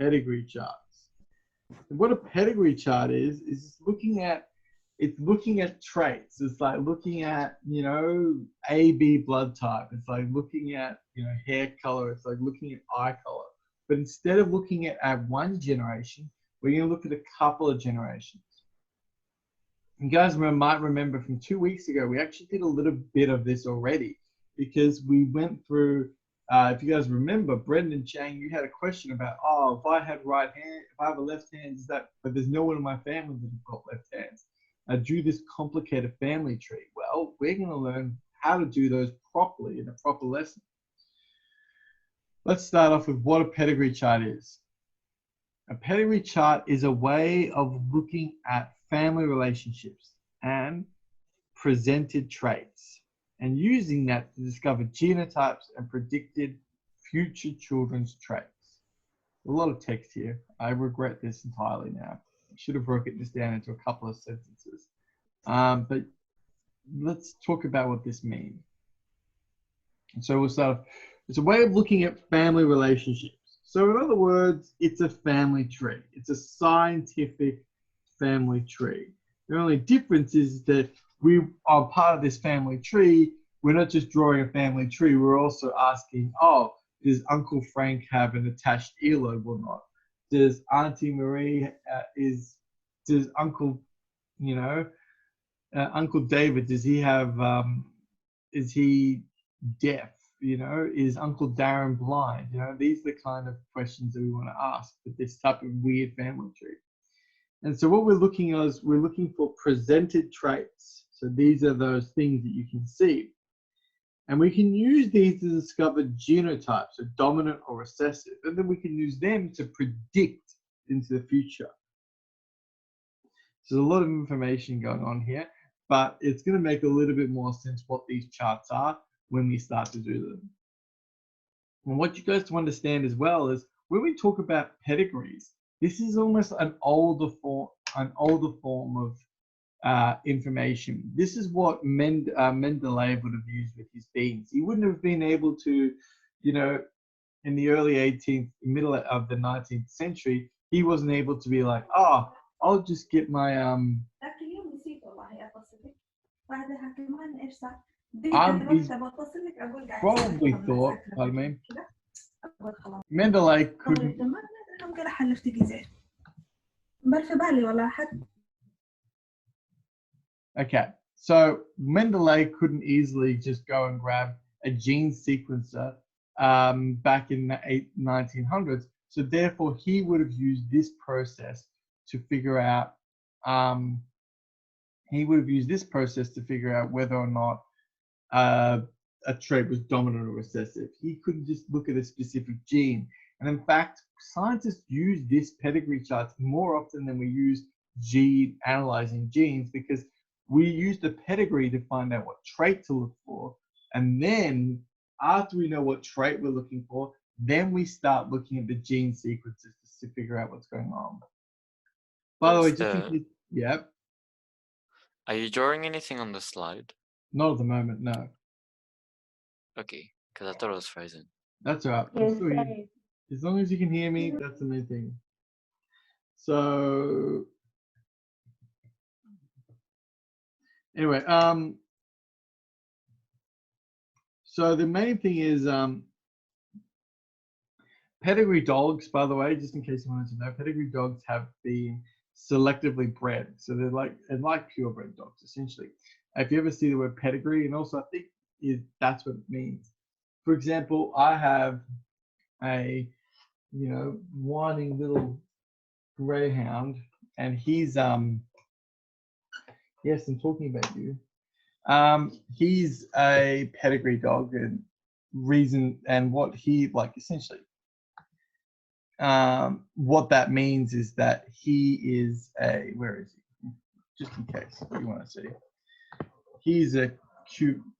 pedigree charts. And what a pedigree chart is looking at traits. It's like looking at, you know, AB blood type. It's like looking at, you know, hair color. It's like looking at eye color. But instead of looking at one generation, we're going to look at a couple of generations. You guys might remember from 2 weeks ago, we actually did a little bit of this already, because we went through, if you guys remember, Brendan Chang, you had a question about, oh, if I had right hand, if I have a left hand, is that, but there's no one in my family that has got left hands. I drew this complicated family tree. Well, we're going to learn how to do those properly in a proper lesson. Let's start off with what a pedigree chart is. A pedigree chart is a way of looking at family relationships and presented traits, and using that to discover genotypes and predicted future children's traits. A lot of text here. I regret this entirely now. I should have broken this down into a couple of sentences. But let's talk about what this means. And so we'll start off. It's a way of looking at family relationships. So in other words, it's a family tree. It's a scientific family tree. The only difference is that we are part of this family tree. We're not just drawing a family tree. We're also asking, oh, does Uncle Frank have an attached earlobe or not? Does Auntie Marie, does Uncle, you know, Uncle David, does he have, is he deaf? You know, is Uncle Darren blind? You know, these are the kind of questions that we want to ask with this type of weird family tree. And so what we're looking at is we're looking for presented traits. So these are those things that you can see. And we can use these to discover genotypes, so dominant or recessive. And then we can use them to predict into the future. So there's a lot of information going on here, but it's going to make a little bit more sense what these charts are when we start to do them. And what you guys to understand as well is when we talk about pedigrees, this is almost an older form of information. This is what Mendeleev would have used with his beans. He wouldn't have been able to, you know, in the early 18th, middle of the 19th century, he wasn't able to be like, oh, I'll just get my he's probably thought, pardon me, Mendeleev couldn't. Okay, so Mendeleev couldn't easily just go and grab a gene sequencer back in the 1900s. So therefore, he would have used this process to figure out. Whether or not a trait was dominant or recessive. He couldn't just look at a specific gene. And in fact, scientists use this pedigree charts more often than we use analyzing genes, because we use the pedigree to find out what trait to look for. And then after we know what trait we're looking for, then we start looking at the gene sequences to figure out what's going on. By the way, just in case, yeah. Are you drawing anything on the slide? Not at the moment, no. Okay, because I thought it was frozen. That's all right. I'm still here. As long as you can hear me, that's the main thing. So anyway, so the main thing is pedigree dogs, by the way, just in case you wanted to know, pedigree dogs have been selectively bred. So they're like purebred dogs, essentially. If you ever see the word pedigree, and also I think that's what it means. For example, I have a, you know, whining little greyhound, and he's yes, I'm talking about you. He's a pedigree dog, and what he, like, essentially what that means is that he is a, where is he? Just in case you want to see. He's a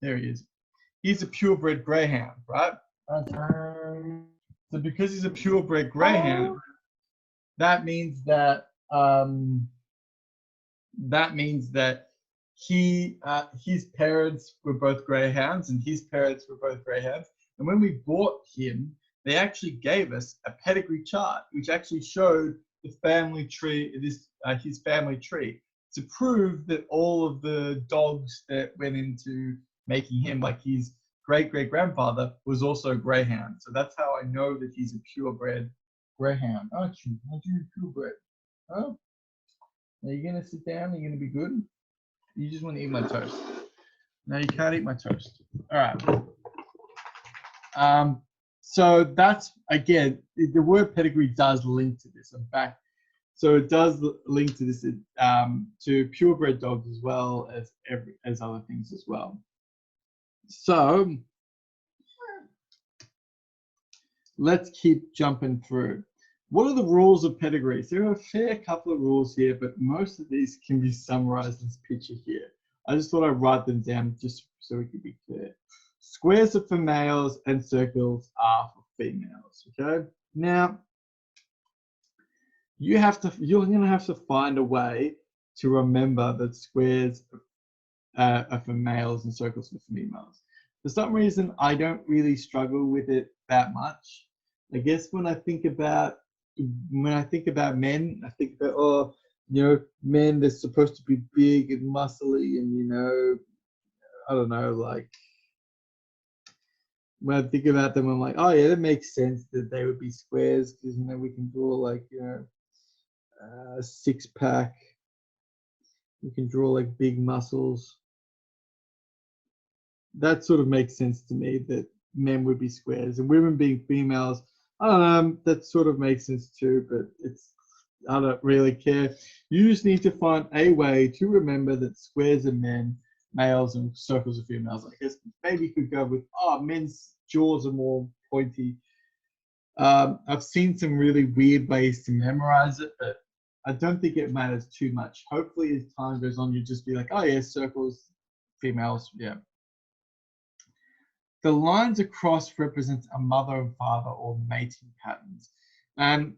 there he is. He's a purebred greyhound, right? So because he's a purebred greyhound, that means that his parents were both greyhounds, and his parents were both greyhounds. And when we bought him, they actually gave us a pedigree chart, which actually showed the family tree, his family tree, to prove that all of the dogs that went into making him, like his great-great-grandfather, was also a greyhound. So that's how I know that he's a purebred greyhound. Aren't you? Aren't you purebred? Oh, are you gonna sit down? Are you gonna be good? You just want to eat my toast. No, you can't eat my toast. All right. So that's, again, the word pedigree does link to this. In fact, so it does link to this, to purebred dogs as well as other things as well. So let's keep jumping through. What are the rules of pedigrees? There are a fair couple of rules here, but most of these can be summarized in this picture here. I just thought I'd write them down just so we could be clear. Squares are for males and circles are for females. Okay. Now, you're going to have to find a way to remember that squares are for males and circles for females. For some reason, I don't really struggle with it that much. I guess when I think about men, I think about, oh, men, they're supposed to be big and muscly, and I don't know, like, when I think about them, I'm like, oh yeah, that makes sense that they would be squares, because we can draw like a six-pack. We can draw like big muscles. That sort of makes sense to me, that men would be squares and women being females. I don't know, that sort of makes sense too, but I don't really care. You just need to find a way to remember that squares are men, males, and circles are females. I guess maybe you could go with, men's jaws are more pointy. I've seen some really weird ways to memorize it, but I don't think it matters too much. Hopefully, as time goes on, you just be like, oh yeah, circles, females, yeah. The lines across represent a mother and father or mating patterns. And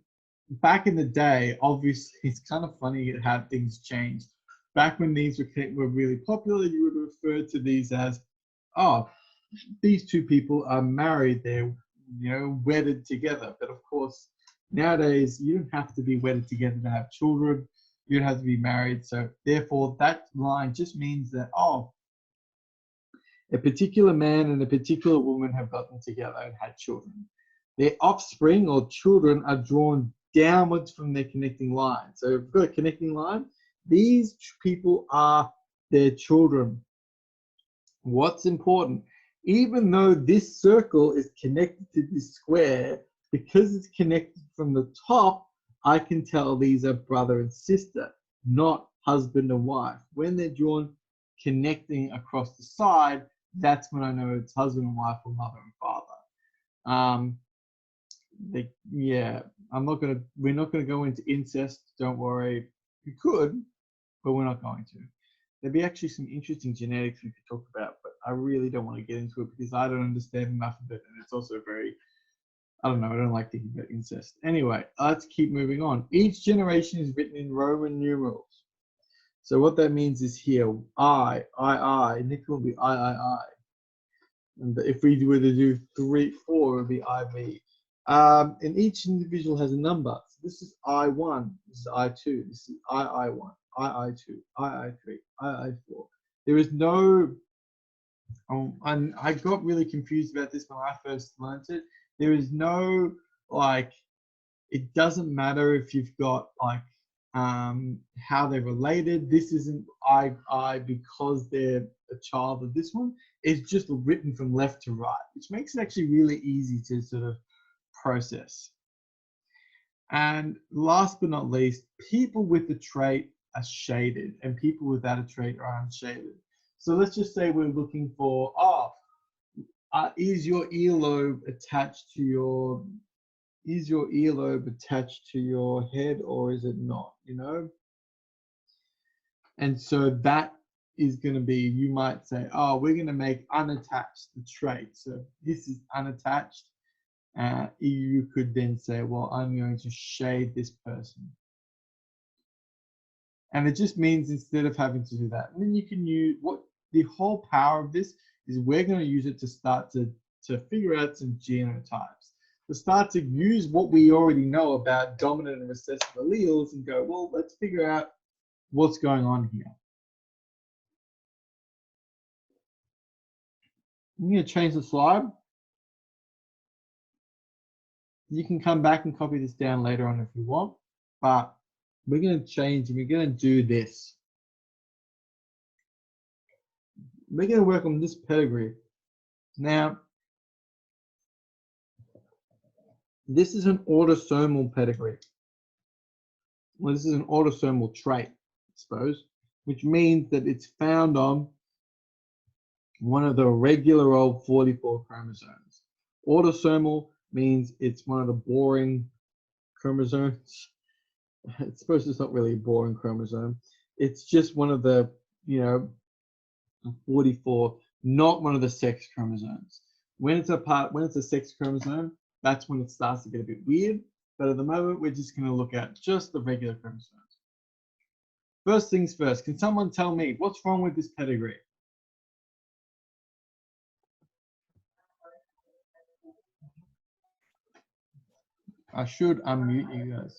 back in the day, obviously, it's kind of funny how things changed. Back when these were really popular, you would refer to these as, oh, these two people are married, they're wedded together. But of course, nowadays you don't have to be wedded together to have children. You don't have to be married. So therefore, that line just means that, a particular man and a particular woman have gotten together and had children. Their offspring or children are drawn downwards from their connecting line. So if we've got a connecting line, these people are their children. What's important? Even though this circle is connected to this square, because it's connected from the top, I can tell these are brother and sister, not husband and wife. When they're drawn connecting across the side, that's when I know it's husband and wife or mother and father. We're not gonna go into incest, don't worry. We could, but we're not going to. There'd be actually some interesting genetics we could talk about, but I really don't want to get into it because I don't understand enough of it, and it's also very, I don't know, I don't like thinking about incest. Anyway, let's keep moving on. Each generation is written in Roman numerals. So what that means is here, I, Nick will be I. And if we were to do 3, 4, it would be IV. And each individual has a number. So this is I1, this is I2, this is II1, II2, II3, II4. There is no, and I got really confused about this when I first learned it. There is no, it doesn't matter if you've got how they're related. This isn't I because they're a child of this one. It's just written from left to right, which makes it actually really easy to sort of process. And last but not least, people with the trait are shaded and people without a trait are unshaded. So let's just say we're looking for, is your earlobe attached to your head or is it not, And so that is going to be, you might say, we're going to make unattached the trait. So this is unattached. You could then say, well, I'm going to shade this person. And it just means instead of having to do that, and then you can use the whole power of this is we're going to use it to start to figure out some genotypes. to start to use what we already know about dominant and recessive alleles and go, well, let's figure out what's going on here. I'm going to change the slide. You can come back and copy this down later on if you want, but we're going to change and we're going to do this. We're going to work on this pedigree. Now, this is an autosomal pedigree. Well, this is an autosomal trait, I suppose, which means that it's found on one of the regular old 44 chromosomes. Autosomal means it's one of the boring chromosomes. I suppose it's not really a boring chromosome. It's just one of the, 44, not one of the sex chromosomes. When it's a sex chromosome, that's when it starts to get a bit weird. But at the moment, we're just going to look at just the regular chromosomes. First things first, can someone tell me what's wrong with this pedigree? I should unmute you guys.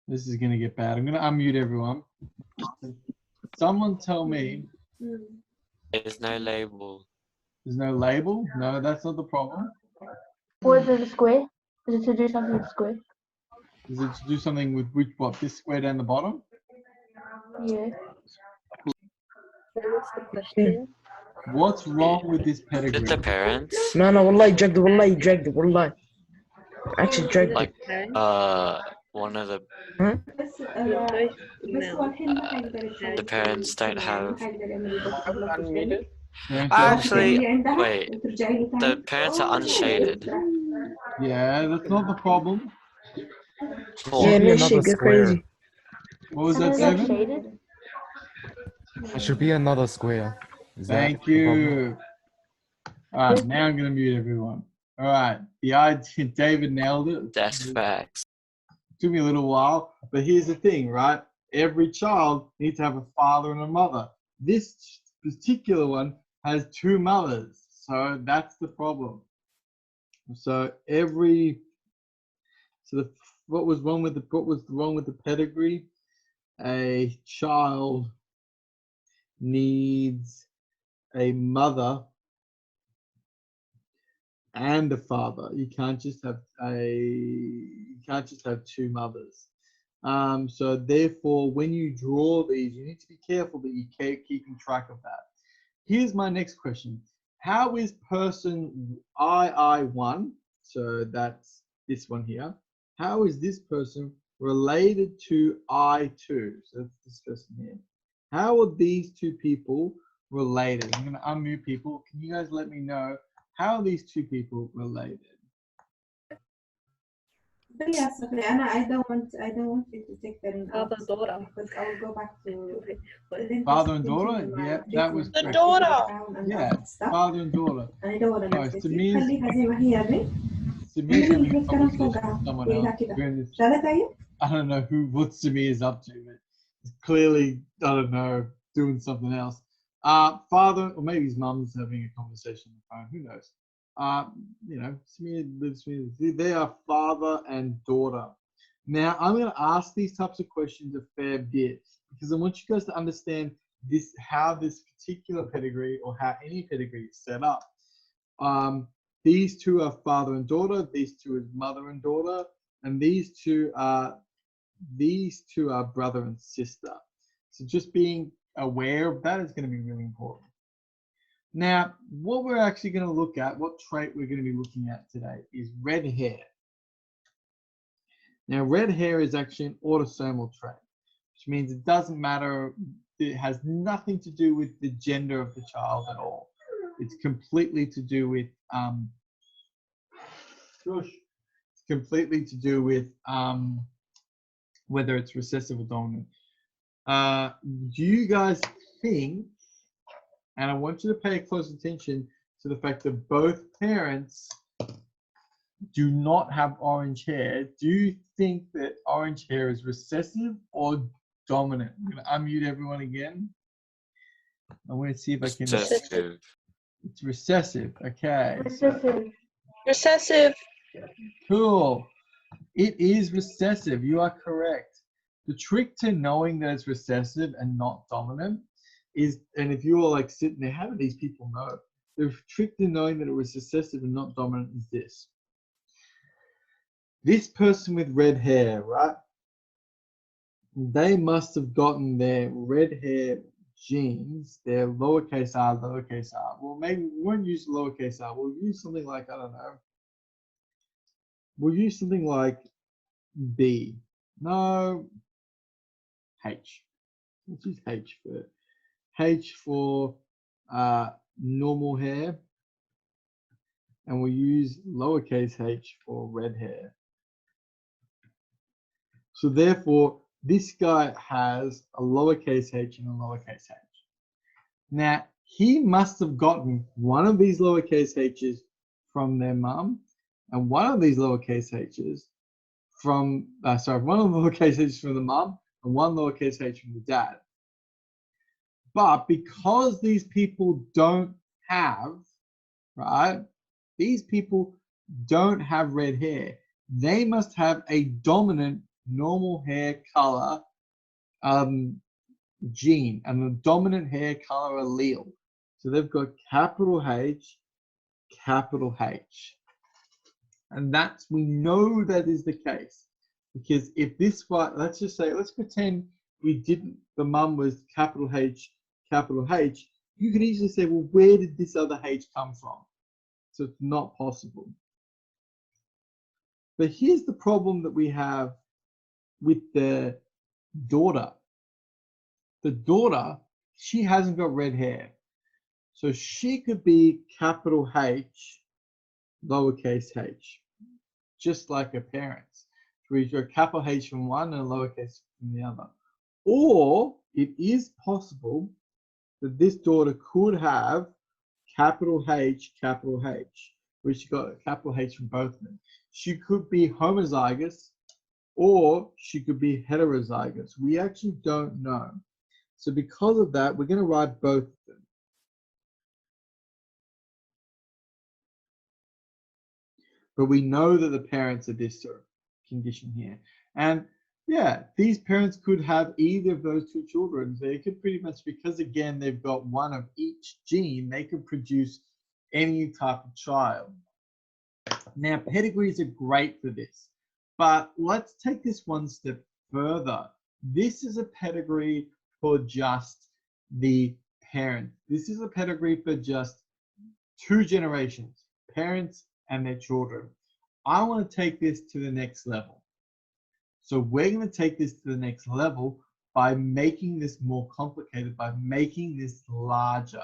This is going to get bad. I'm going to unmute everyone. Someone tell me. There's no label. There's no label? No, that's not the problem. Or is it a square? Is it to do something with square? Is it to do something with which, what, this square down the bottom? Yeah. What's the question? What's wrong with this pedigree? Did the parents No, wallahi dragged it, wallahi. Actually dragged like it. one of the No. the parents don't have Unmuted. actually wait, the parents are unshaded. Yeah, that's not the problem. Yeah, no shit, go crazy. What was Some that, of them David? shaded. It should be another square. Is that Thank the problem? you. All right, now I'm going to mute everyone. All right, the idea, David nailed it. That's facts. Took me a little while, but here's the thing, right? Every child needs to have a father and a mother. This particular one has two mothers, so that's the problem. So what was wrong with the pedigree? A child needs a mother and a father. You can't just have two mothers. So therefore, when you draw these, you need to be careful that you keeping track of that. Here's my next question. How is person II1, so that's this one here, how is this person related to I2? So that's this person here. How are these two people related? I'm going to unmute people. Can you guys let me know how are these two people related? Yes, okay. And I don't want you to take them out Father, daughter. because I will go back to Father and daughter? Yeah, that was The correct. daughter. Yeah, father and daughter. I don't want to Nice. miss To it. me, خليها زي ما هي دي. Samir's having a الكلام conversation فوقها. with someone إيه else. كده. Doing this. شالت أيه؟ I don't know what Samir is up to, but he's clearly, I don't know, doing something else. Father, or maybe his mum's having a conversation on the phone, who knows? Samir lives with, they are father and daughter. Now, I'm going to ask these types of questions a fair bit because I want you guys to understand how this particular pedigree or how any pedigree is set up. These two are father and daughter, these two is mother and daughter, and these two are brother and sister. So just being aware of that is going to be really important. Now, what we're actually going to look at, what trait we're going to be looking at today is red hair. Now, red hair is actually an autosomal trait, which means it doesn't matter, it has nothing to do with the gender of the child at all. It's completely to do with whether it's recessive or dominant. Do you guys think, and I want you to pay close attention to the fact that both parents do not have orange hair, do you think that orange hair is recessive or dominant? I'm going to unmute everyone again. I want to see if I can. Recessive. It's recessive. Okay. Recessive. Recessive. Cool. It is recessive. You are correct. The trick to knowing that it's recessive and not dominant is, and if you're like sitting there, how do these people know? The trick to knowing that it was recessive and not dominant is this. This person with red hair, right? They must have gotten their red hair genes, their lowercase r, lowercase r. Well, maybe we won't use lowercase r. We'll use something like, I don't know. We'll use something like B. No, H. Let's use H for H for normal hair, and we'll use lowercase h for red hair. So therefore, this guy has a lowercase h and a lowercase h. Now, he must have gotten one of these lowercase h's from their mum, and one of these lowercase h's from, one of the lowercase h's from the mum, and one lowercase h from the dad. But because these people don't have, right, these people don't have red hair, they must have a dominant normal hair color gene and a dominant hair color allele. So they've got capital H, capital H. And that's, we know that is the case. Because if this was, let's just say, let's pretend we didn't, the mum was capital H, you could easily say, well, where did this other H come from? So it's not possible. But here's the problem that we have with the daughter. The daughter, she hasn't got red hair. So she could be capital H, lowercase h, just like her parents. We've got capital H from one and a lowercase from the other. Or it is possible that this daughter could have capital H, which got a capital H from both of them. She could be homozygous or she could be heterozygous. We actually don't know. So because of that, we're going to write both of them. But we know that the parents are this sort of condition here. And yeah, these parents could have either of those two children. They could pretty much, because again, they've got one of each gene, they could produce any type of child. Now, pedigrees are great for this, but let's take this one step further. This is a pedigree for just the parent. This is a pedigree for just two generations, parents and their children. I want to take this to the next level. So we're going to take this to the next level by making this more complicated, by making this larger.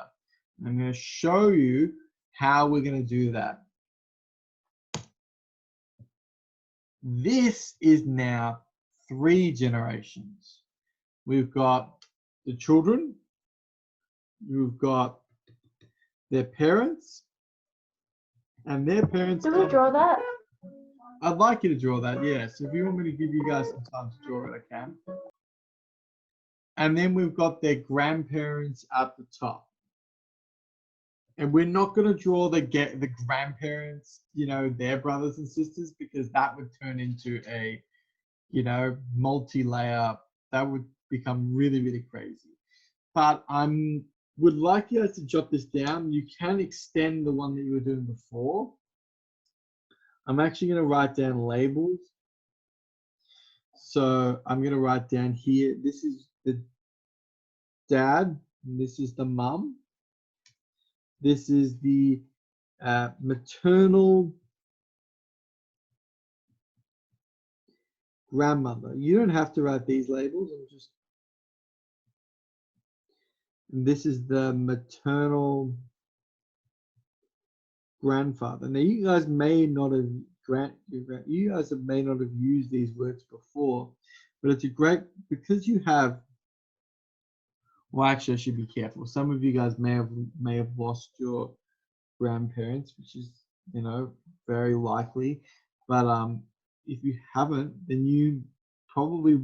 I'm going to show you how we're going to do that. This is now 3 generations. We've got the children, we've got their parents, and their parents. Do we draw that? I'd like you to draw that, yes. If you want me to give you guys some time to draw it, I can. And then we've got their grandparents at the top. And we're not going to draw the grandparents, you know, their brothers and sisters, because that would turn into a, you know, multi-layer. That would become really, really crazy. But I would like you guys to jot this down. You can extend the one that you were doing before. I'm actually going to write down labels. So I'm going to write down here, this is the dad, and this is the mum. This is the maternal grandmother. You don't have to write these labels. And this is the maternal grandfather. Now you guys may not have may not have used these words before, but it's a great, because you have, well, actually I should be careful. Some of you guys may have lost your grandparents, which is, you know, very likely. But if you haven't, then you probably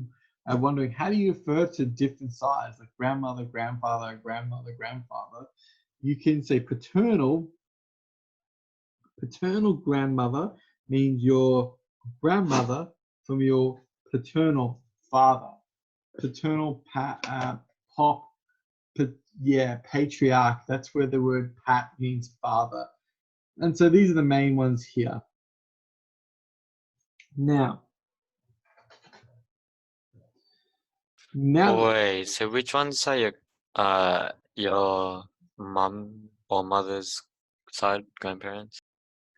are wondering, how do you refer to different sides, like grandmother, grandfather, grandmother, grandfather? you can say paternal. Paternal grandmother means your grandmother from your paternal father. Paternal patriarch. That's where the word pat means father. And so these are the main ones here. Now, Wait, so which ones are your mum or mother's side grandparents?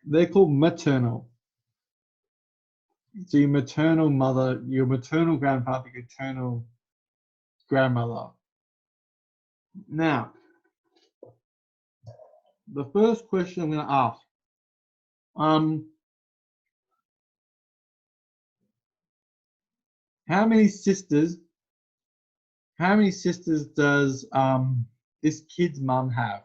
they're called maternal. So your maternal mother, your maternal grandfather, your paternal grandmother. Now, the first question I'm going to ask, how many sisters does this kid's mum have?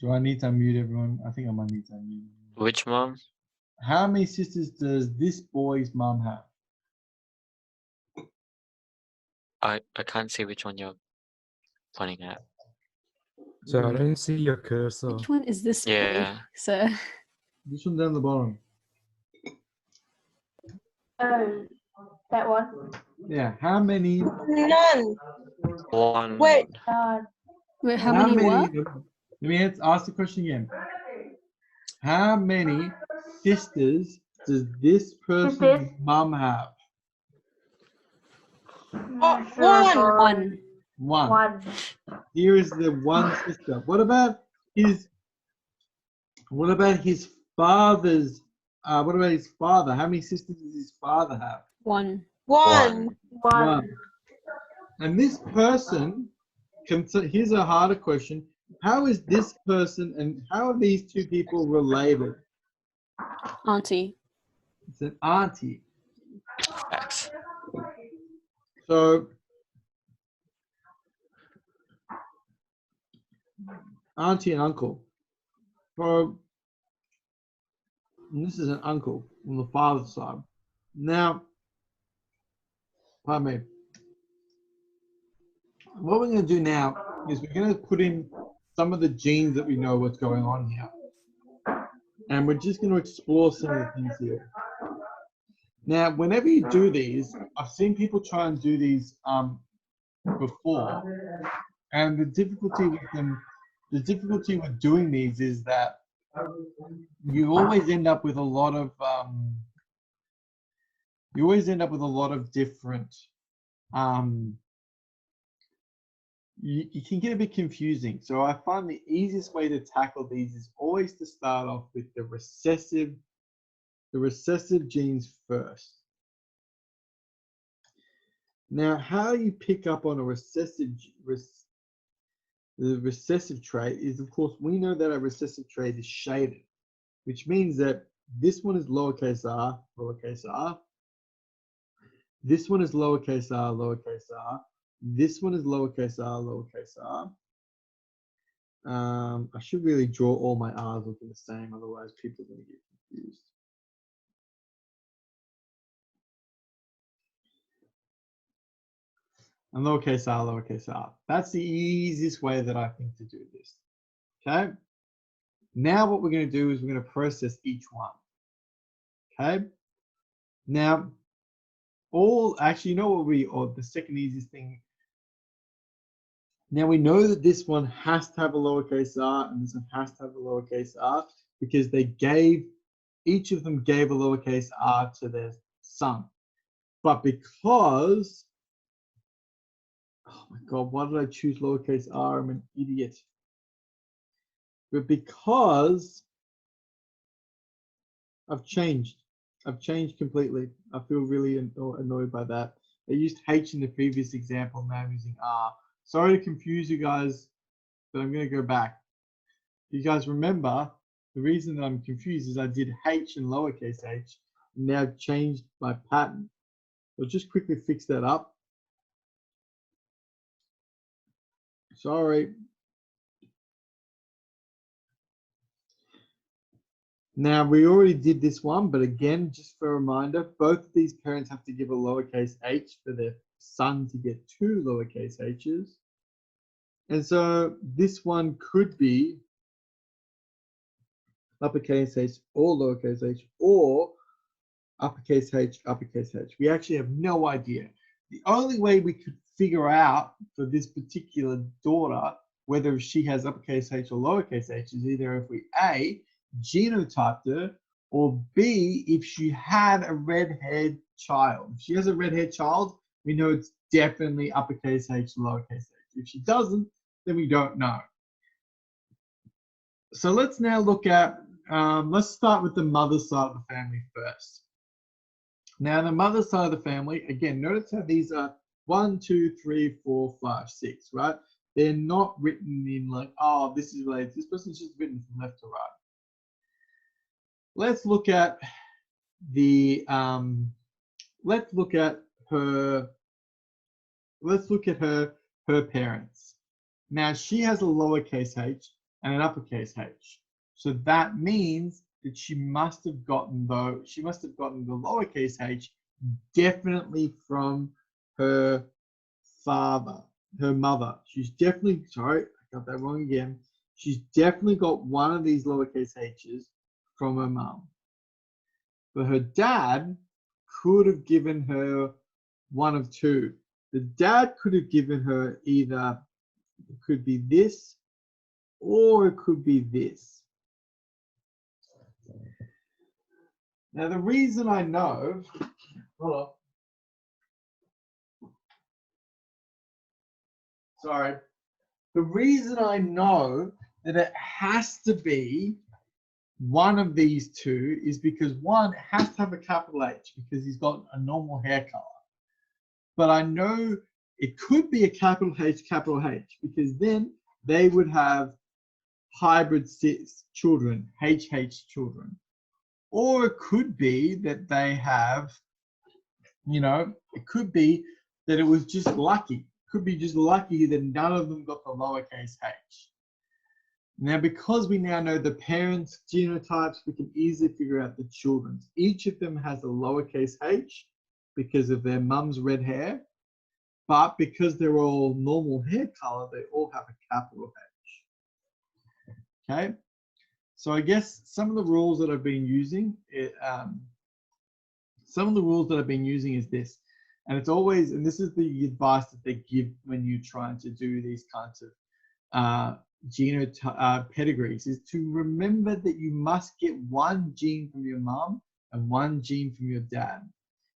Do I need to unmute everyone? I think I might need to unmute. Which mom? How many sisters does this boy's mum have? I can't see which one you're pointing at. So I don't see your cursor. Which one is this boy, Yeah. sir? This one down the bottom. Oh, that one. Yeah. How many? None. One. Wait. Wait, how many what? Let me ask the question again. How many sisters does this person's mum have? One. One. Here is the one sister. What about his father's? What about his father? How many sisters does his father have? One. One. One. And this person here's a harder question. How is this person and how are these two people related? Auntie. It's an auntie. Facts. So auntie and uncle. So and this is an uncle on the father's side. Now, pardon me. What we're going to do now is we're going to put in some of the genes that we know what's going on here. And we're just going to explore some of the things here. Now, whenever you do these, I've seen people try and do these before. And the difficulty with doing these is that you always end up with a lot of different you can get a bit confusing. So I find the easiest way to tackle these is always to start off with the recessive genes first. Now, how you pick up on a recessive trait is, of course, we know that a recessive trait is shaded, which means that this one is lowercase r, this one is lowercase r, this one is lowercase r. I should really draw all my r's looking the same, otherwise people are going to get confused. And lowercase r. That's the easiest way that I think to do this. Okay. Now what we're going to do is we're going to process each one. Okay. Now, the second easiest thing. Now we know that this one has to have a lowercase r and this one has to have a lowercase r because each of them gave a lowercase r to their son. But because, oh my God, why did I choose lowercase r? I'm an idiot. But because I've changed completely. I feel really annoyed by that. I used H in the previous example, now I'm using R. Sorry to confuse you guys, but I'm going to go back. You guys remember, the reason that I'm confused is I did H in lowercase h, and now I've changed my pattern. I'll just quickly fix that up. Sorry. Now, we already did this one, but again, just for a reminder, both of these parents have to give a lowercase h for their son to get two lowercase h's. And so this one could be uppercase h or lowercase h or uppercase h, uppercase h. We actually have no idea. The only way we could figure out for this particular daughter whether she has uppercase h or lowercase h is either if we A, genotyped her, or B, if she had a red-haired child. If she has a red-haired child, we know it's definitely uppercase h, lowercase h. If she doesn't, then we don't know. So let's now look at, let's start with the mother's side of the family first. Now, the mother's side of the family, again, notice how these are 1, 2, 3, 4, 5, 6, right? They're not written in like, oh, this is related. This person's just written from left to right. Let's look at the, her parents. Now, she has a lowercase h and an uppercase h. So that means that she must have gotten the lowercase h definitely from her father, her mother. She's definitely, sorry, I got that wrong again. She's definitely got one of these lowercase h's from her mum. But her dad could have given her one of two. The dad could have given her either, it could be this, or it could be this. Now, the reason I know, hold on. Sorry. The reason I know that it has to be one of these two is because one has to have a capital H because he's got a normal hair color. But I know it could be a capital H because then they would have hybrid children, HH children. Or it could be that they have, you know, it could be that it was just lucky. It could be just lucky that none of them got the lowercase h. Now, because we now know the parents' genotypes, we can easily figure out the children's. Each of them has a lowercase h because of their mum's red hair, but because they're all normal hair color, they all have a capital H. Okay, so I guess some of the rules that I've been using, is this, and it's always, and this is the advice that they give when you're trying to do these kinds of pedigrees, is to remember that you must get one gene from your mum and one gene from your dad.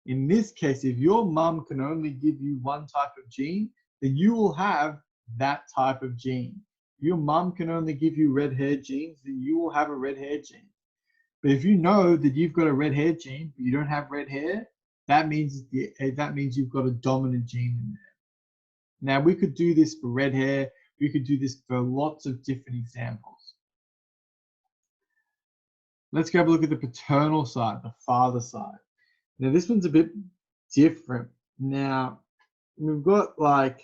In this case, if your mum can only give you one type of gene, then you will have that type of gene. If your mum can only give you red hair genes, then you will have a red hair gene. But if you know that you've got a red hair gene, but you don't have red hair, that means you've got a dominant gene in there. Now, we could do this for red hair. We could do this for lots of different examples. Let's go have a look at the paternal side, the father side. Now, this one's a bit different. Now, we've got like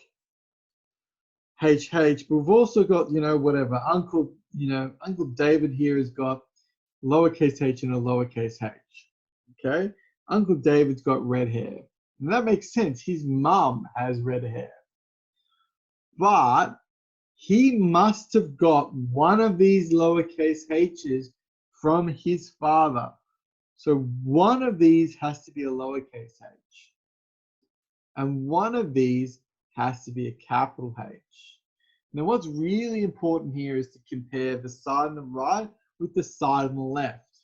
HH, but we've also got, whatever. Uncle David here has got lowercase h and a lowercase h. Okay? Uncle David's got red hair. And that makes sense. His mum has red hair. But he must have got one of these lowercase h's from his father. So one of these has to be a lowercase h. And one of these has to be a capital H. Now, what's really important here is to compare the side on the right with the side on the left.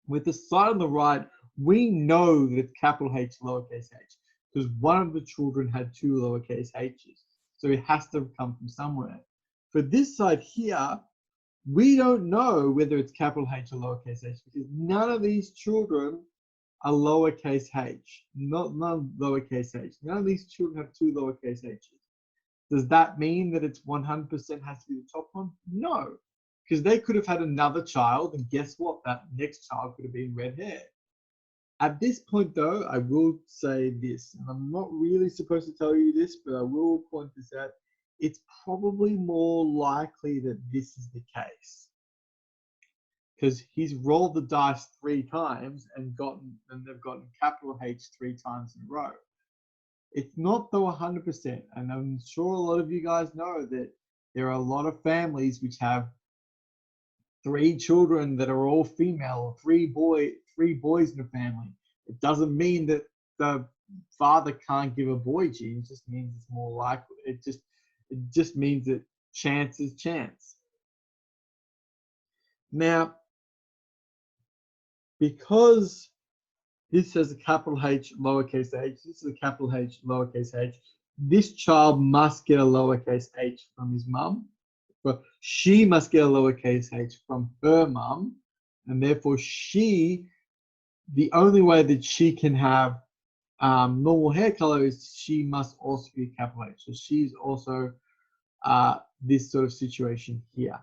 With the side on the right, we know that it's capital H, lowercase h, because one of the children had two lowercase h's. So it has to come from somewhere. For this side here, we don't know whether it's capital H or lowercase h because none of these children are lowercase h, none lowercase h. None of these children have two lowercase h's. Does that mean that it's 100% has to be the top one? No, because they could have had another child, and guess what? That next child could have been red hair. At this point, though, I will say this, and I'm not really supposed to tell you this, but I will point this out. It's probably more likely that this is the case. because he's rolled the dice 3 times and they've gotten capital H 3 times in a row. It's not though 100%, and I'm sure a lot of you guys know that there are a lot of families which have 3 children that are all female, or 3 boys in a family. It doesn't mean that the father can't give a boy gene. It just means it's more likely. It just means that chance is chance. Now, because this has a capital H, lowercase h, this is a capital H, lowercase h, this child must get a lowercase h from his mum, but she must get a lowercase h from her mum, and therefore the only way that she can have normal hair color is she must also be a capital H. So she's also this sort of situation here.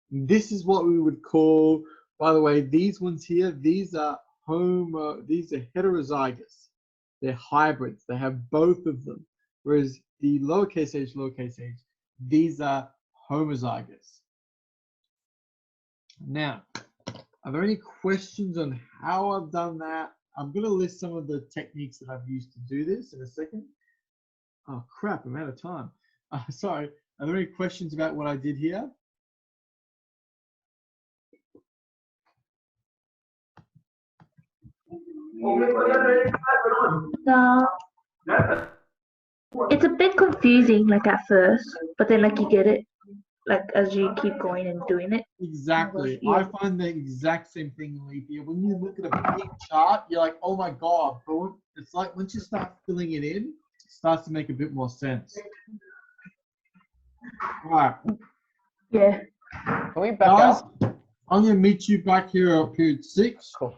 This is what we would call, by the way, these ones here, these are heterozygous. They're hybrids. They have both of them. Whereas the lowercase h, these are homozygous. Now, are there any questions on how I've done that? I'm going to list some of the techniques that I've used to do this in a second. Oh, crap, I'm out of time. Sorry. Are there any questions about what I did here? No. It's a bit confusing, like at first, but then like you get it, like as you keep going and doing it. Exactly. Yeah. I find the exact same thing, Alethea. When you look at a big chart, you're like, oh my God. But it's like once you start filling it in, it starts to make a bit more sense. All right. Yeah. Can we back Guys, out? I'm going to meet you back here at period 6. Cool.